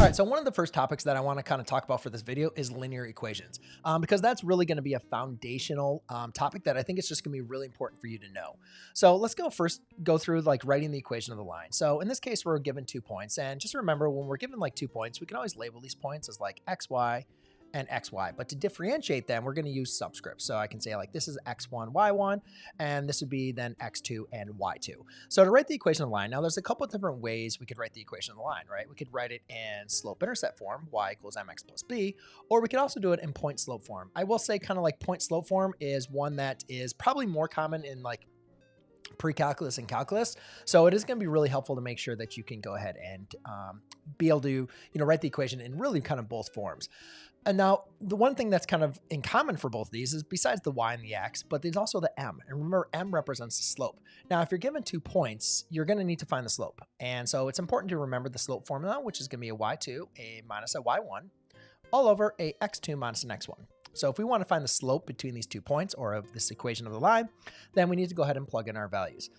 All right, so one of the first topics that I want to kind of talk about for this video is linear equations, because that's really going to be a foundational topic that I think it's just going to be really important for you to know. So let's go through like writing the equation of the line. So in this case, we're given 2 points, and just remember when we're given like 2 points, we can always label these points as like xy and xy, but to differentiate them, we're going to use subscripts. So I can say like this is x1, y1, and this would be then x2 and y2. So to write the equation of the line, now there's a couple of different ways we could write the equation of the line, right? We could write it in slope-intercept form, y equals mx plus b, or we could also do it in point-slope form. I will say kind of like point-slope form is one that is probably more common in like pre-calculus and calculus. So it is going to be really helpful to make sure that you can go ahead and be able to, write the equation in really kind of both forms. And now the one thing that's kind of in common for both of these is besides the y and the x, but there's also the m. And remember, m represents the slope. Now, if you're given 2 points, you're going to need to find the slope. And so it's important to remember the slope formula, which is going to be a y2, a minus a y1, all over a x2 minus an x1. So if we want to find the slope between these 2 points or of this equation of the line, then we need to go ahead and plug in our values.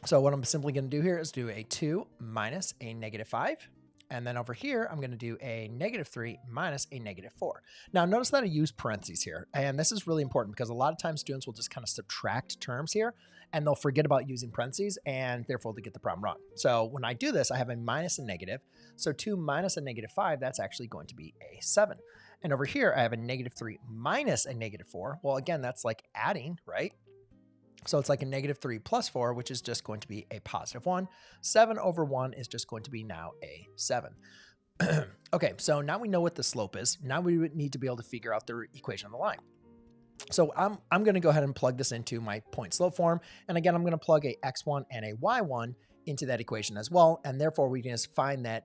So what I'm simply going to do here is do a 2 minus a negative 5. And then over here, I'm going to do a negative 3 minus a negative 4. Now, notice that I use parentheses here. And this is really important because a lot of times students will just kind of subtract terms here and they'll forget about using parentheses and therefore they get the problem wrong. So when I do this, I have a minus and negative. So 2 minus a negative 5, that's actually going to be a 7. And over here, I have a negative 3 minus a negative 4. Well, again, that's like adding, right? So it's like a negative 3 plus 4, which is just going to be a positive 1. 7 over 1 is just going to be now a 7. Okay, so now we know what the slope is. Now we would need to be able to figure out the equation of the line. So I'm going to go ahead and plug this into my point slope form. And again, I'm going to plug a x1 and a y1 into that equation as well. And therefore, we can just find the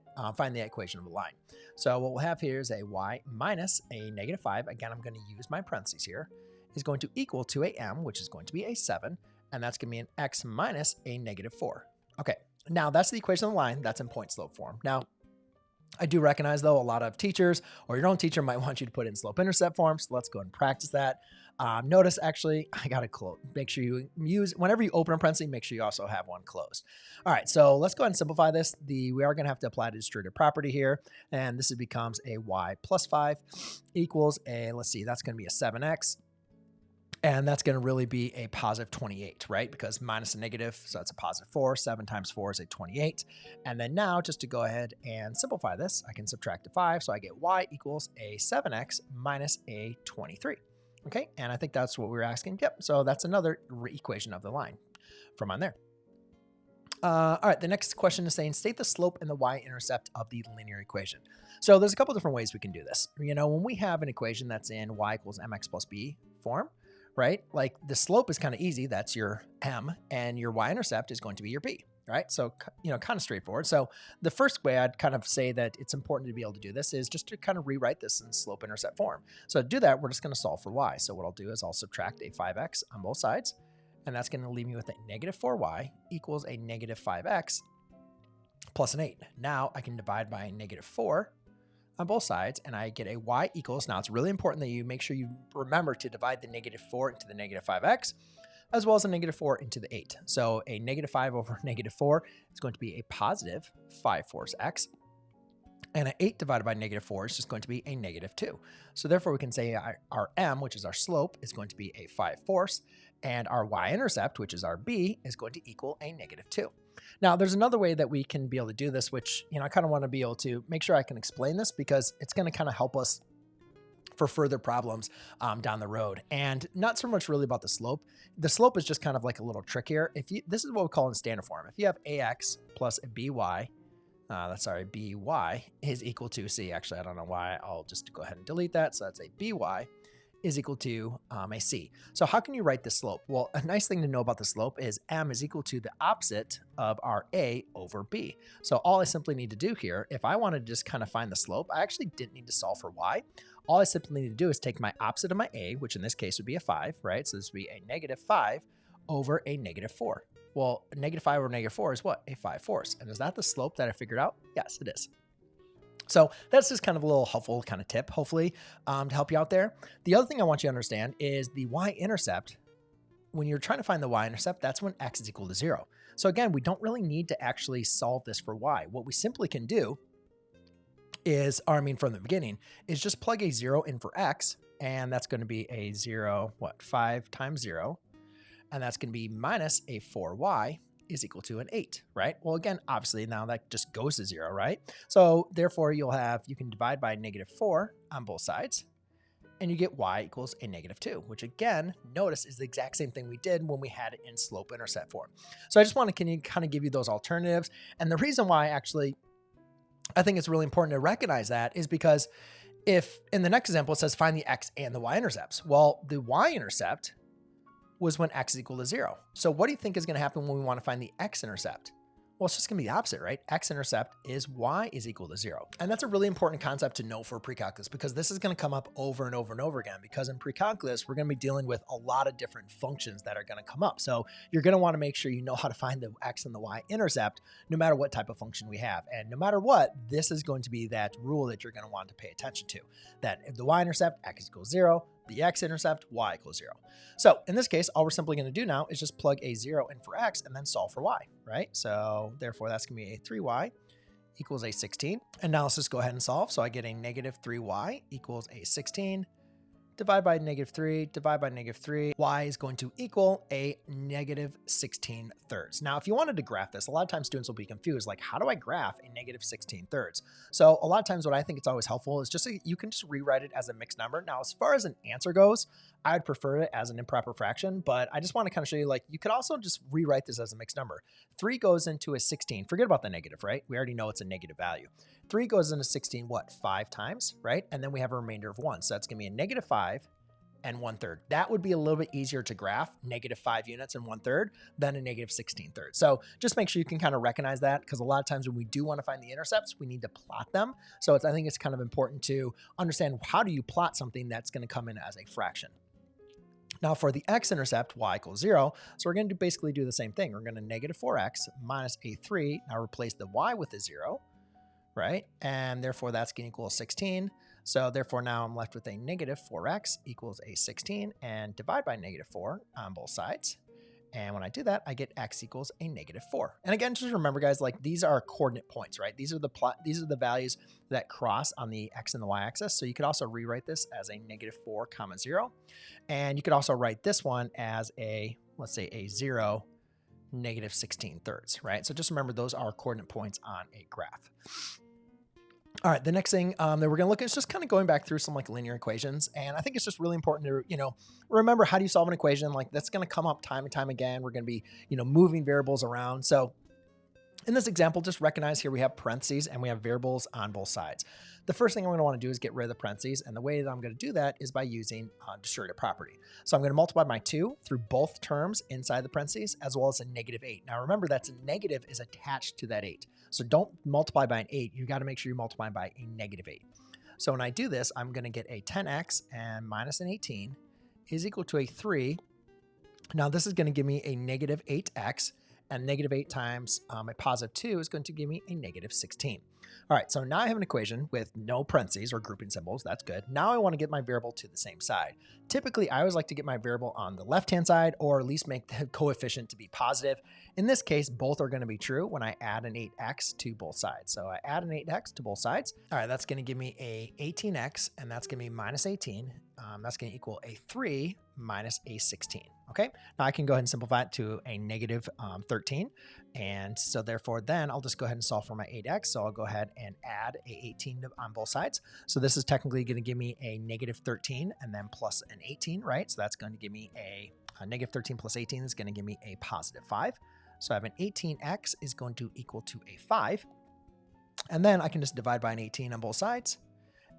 equation of the line. So what we'll have here is a y minus a negative 5. Again, I'm going to use my parentheses here. Is going to equal to a m, which is going to be a 7, and that's going to be an x minus a negative 4. Okay, now that's the equation of the line. That's in point slope form. Now, I do recognize, though, a lot of teachers or your own teacher might want you to put in slope-intercept form, so let's go ahead and practice that. Notice, actually, I got to close. Make sure you use, whenever you open a parenthesis, make sure you also have one closed. All right, so let's go ahead and simplify this. We are going to have to apply the distributive property here, and this becomes a y plus 5 equals a, let's see, that's going to be a 7x. And that's going to really be a positive 28, right? Because minus a negative, so that's a positive 4. 7 times 4 is a 28. And then now, just to go ahead and simplify this, I can subtract a 5. So I get y equals a 7x minus a 23. Okay, and I think that's what we were asking. Yep, so that's another equation of the line from on there. All right, the next question is saying, state the slope and the y-intercept of the linear equation. So there's a couple different ways we can do this. When we have an equation that's in y equals mx plus b form, right? Like the slope is kind of easy. That's your m, and your y-intercept is going to be your b, right? So, kind of straightforward. So the first way I'd kind of say that it's important to be able to do this is just to kind of rewrite this in slope-intercept form. So to do that, we're just going to solve for y. So what I'll do is I'll subtract a 5x on both sides, and that's going to leave me with a negative 4y equals a negative 5x plus an 8. Now I can divide by a negative 4 on both sides, and I get a y equals, now it's really important that you make sure you remember to divide the negative 4 into the negative 5x, as well as a negative 4 into the 8. So a negative 5 over negative 4 is going to be a positive 5/4 x, and an 8 divided by negative 4 is just going to be a negative 2. So therefore, we can say our m, which is our slope, is going to be a 5/4, and our y-intercept, which is our b, is going to equal a negative 2. Now, there's another way that we can be able to do this, which, I kind of want to be able to make sure I can explain this because it's going to kind of help us for further problems down the road. And not so much really about the slope. The slope is just kind of like a little trick here. This is what we call in standard form. If you have ax plus a by, by is equal to c. Actually, I don't know why. I'll just go ahead and delete that. So that's a by is equal to a c. So how can you write the slope? Well, a nice thing to know about the slope is m is equal to the opposite of our a over b. So all I simply need to do here, if I want to just kind of find the slope, I actually didn't need to solve for y. All I simply need to do is take my opposite of my a, which in this case would be a 5, right? So this would be a negative 5 over a negative 4. Well, a negative 5 over negative 4 is what? A 5/4. And is that the slope that I figured out? Yes, it is. So that's just kind of a little helpful kind of tip, hopefully, to help you out there. The other thing I want you to understand is the y-intercept. When you're trying to find the y-intercept, that's when x is equal to 0. So again, we don't really need to actually solve this for y. What we simply can do is, or I mean from the beginning, is just plug a 0 in for x, and that's going to be a 0, 5 times 0, and that's going to be minus a 4y is equal to an 8, right? Well, again, obviously now that just goes to 0, right? So therefore you can divide by -4 on both sides, and you get y equals a -2, which again, notice is the exact same thing we did when we had it in slope-intercept form. So I just want to kind of give you those alternatives. And the reason why actually I think it's really important to recognize that is because if in the next example it says find the x and the y-intercepts, well, the y-intercept was when x is equal to 0. So what do you think is going to happen when we want to find the x-intercept? Well, it's just going to be the opposite, right? X-intercept is y is equal to 0. And that's a really important concept to know for precalculus, because this is going to come up over and over and over again, because in precalculus, we're going to be dealing with a lot of different functions that are going to come up. So you're going to want to make sure you know how to find the x and the y-intercept, no matter what type of function we have. And no matter what, this is going to be that rule that you're going to want to pay attention to, that if the y-intercept, x equals 0, the x-intercept, y equals 0. So in this case, all we're simply going to do now is just plug a 0 in for x and then solve for y, right? So therefore, that's going to be a 3y equals a 16. And now let's just go ahead and solve. So I get a -3y equals a 16. Divide by -3, divide by -3. Y is going to equal a -16/3. Now, if you wanted to graph this, a lot of times students will be confused, like, how do I graph a -16/3? So a lot of times what I think it's always helpful is just you can just rewrite it as a mixed number. Now, as far as an answer goes, I would prefer it as an improper fraction, but I just want to kind of show you, like, you could also just rewrite this as a mixed number. 3 goes into a 16. Forget about the negative, right? We already know it's a negative value. 3 goes into 16, what, 5 times, right? And then we have a remainder of 1. So that's going to be a -5 and 1/3. That would be a little bit easier to graph, -5 units and 1/3, than a -16/3. So just make sure you can kind of recognize that, because a lot of times when we do want to find the intercepts, we need to plot them. So I think it's kind of important to understand, how do you plot something that's going to come in as a fraction. Now for the x-intercept, y equals 0, so we're going to basically do the same thing. We're going to -4x minus a 3. Now replace the y with a 0, right? And therefore that's going to equal 16. So therefore now I'm left with a -4x equals a 16, and divide by -4 on both sides. And when I do that, I get x equals a -4. And again, just remember, guys, like, these are coordinate points, right? These are the values that cross on the x and the y axis. So you could also rewrite this as a -4, 0. And you could also write this one as a, let's say, a 0, -16/3, right? So just remember, those are coordinate points on a graph. All right, the next thing that we're going to look at is just kind of going back through some like linear equations. And I think it's just really important to, remember, how do you solve an equation? Like, that's going to come up time and time again. We're going to be, moving variables around. So in this example, just recognize here we have parentheses and we have variables on both sides. The first thing I'm going to want to do is get rid of the parentheses. And the way that I'm going to do that is by using distributive property. So I'm going to multiply my 2 through both terms inside the parentheses, as well as a -8. Now remember, that's a negative is attached to that 8. So don't multiply by an 8. You got to make sure you multiply by a -8. So when I do this, I'm going to get a 10x and minus an 18 is equal to a 3. Now this is going to give me a -8x. And -8 times a +2 is going to give me a -16. All right, so now I have an equation with no parentheses or grouping symbols. That's good. Now I want to get my variable to the same side. Typically, I always like to get my variable on the left-hand side, or at least make the coefficient to be positive. In this case, both are going to be true when I add an 8x to both sides. So I add an 8x to both sides. All right, that's going to give me a 18x, and that's going to be minus 18. That's going to equal a 3 minus a 16. Okay, now I can go ahead and simplify it to a -13. And so therefore then I'll just go ahead and solve for my 8x. So I'll go ahead and add a 18 on both sides. So this is technically going to give me a -13 and then plus an 18, right? So that's going to give me a -13 plus 18 is going to give me a +5. So I have an 18x is going to equal to a 5. And then I can just divide by an 18 on both sides.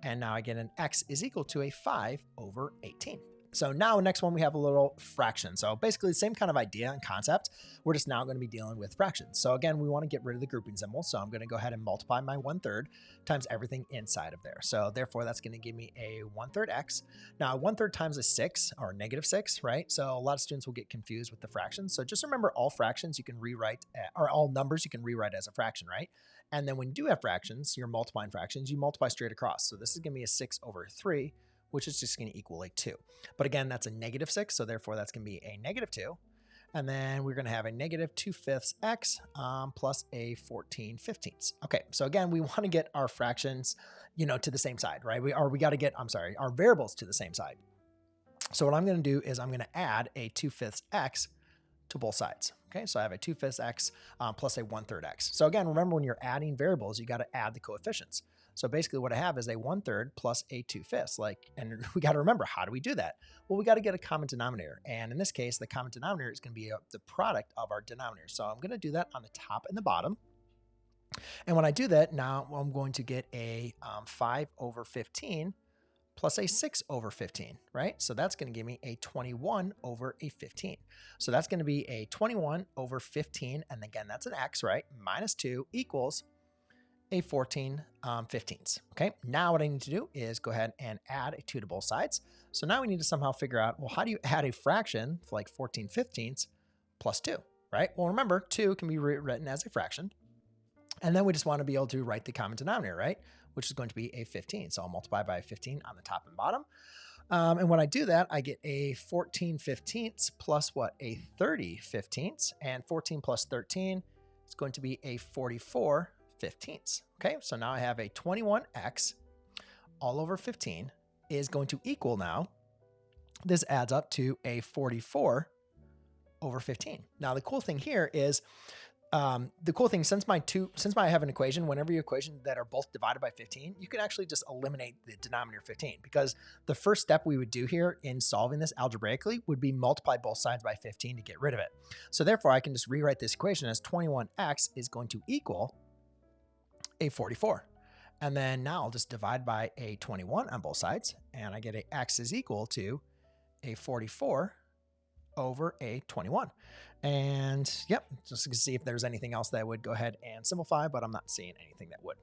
And now I get an x is equal to a 5 over 18. So now next one, we have a little fraction. So basically the same kind of idea and concept. We're just now going to be dealing with fractions. So again, we want to get rid of the grouping symbol. So I'm going to go ahead and multiply my 1/3 times everything inside of there. So therefore that's going to give me a 1/3 x. Now 1/3 times a 6 or -6, right? So a lot of students will get confused with the fractions. So just remember, all fractions you can rewrite, or all numbers you can rewrite as a fraction, right? And then when you do have fractions, you're multiplying fractions, you multiply straight across. So this is going to be a 6 over 3, which is just going to equal a 2. But again, that's a -6, so therefore that's going to be a -2. And then we're going to have a negative 2/5 x plus a 14/15. Okay, so again, we want to get our fractions, to the same side, right? We got to get, our variables to the same side. So what I'm going to do is I'm going to add a 2/5 x to both sides. Okay, so I have a 2/5 x plus a 1/3 x. So again, remember when you're adding variables, you got to add the coefficients. So basically what I have is a 1/3 plus a 2/5. And we got to remember, how do we do that? Well, we got to get a common denominator. And in this case, the common denominator is going to be the product of our denominator. So I'm going to do that on the top and the bottom. And when I do that, now I'm going to get a 5/15 plus a 6/15, right? So that's going to give me a 21/15. So that's going to be a 21/15, and again, that's an x, right? Minus 2 equals a 14/15. Okay, now what I need to do is go ahead and add a 2 to both sides. So now we need to somehow figure out, well, how do you add a fraction like 14/15 plus 2, right? Well, remember, 2 can be rewritten as a fraction. And then we just want to be able to write the common denominator, right? Which is going to be a 15. So I'll multiply by 15 on the top and bottom. And when I do that, I get a 14/15 plus what? A 30/15. And 14 plus 13 is going to be a 44/15. Okay, so now I have a 21x all over 15 is going to equal now, this adds up to a 44/15. Now the cool thing here is, since I have an equation, whenever you equation that are both divided by 15, you can actually just eliminate the denominator 15, because the first step we would do here in solving this algebraically would be multiply both sides by 15 to get rid of it. So therefore I can just rewrite this equation as 21x is going to equal a 44. And then now I'll just divide by a 21 on both sides, and I get a x is equal to a 44 over a 21. And yep, just to see if there's anything else that would go ahead and simplify, but I'm not seeing anything that would.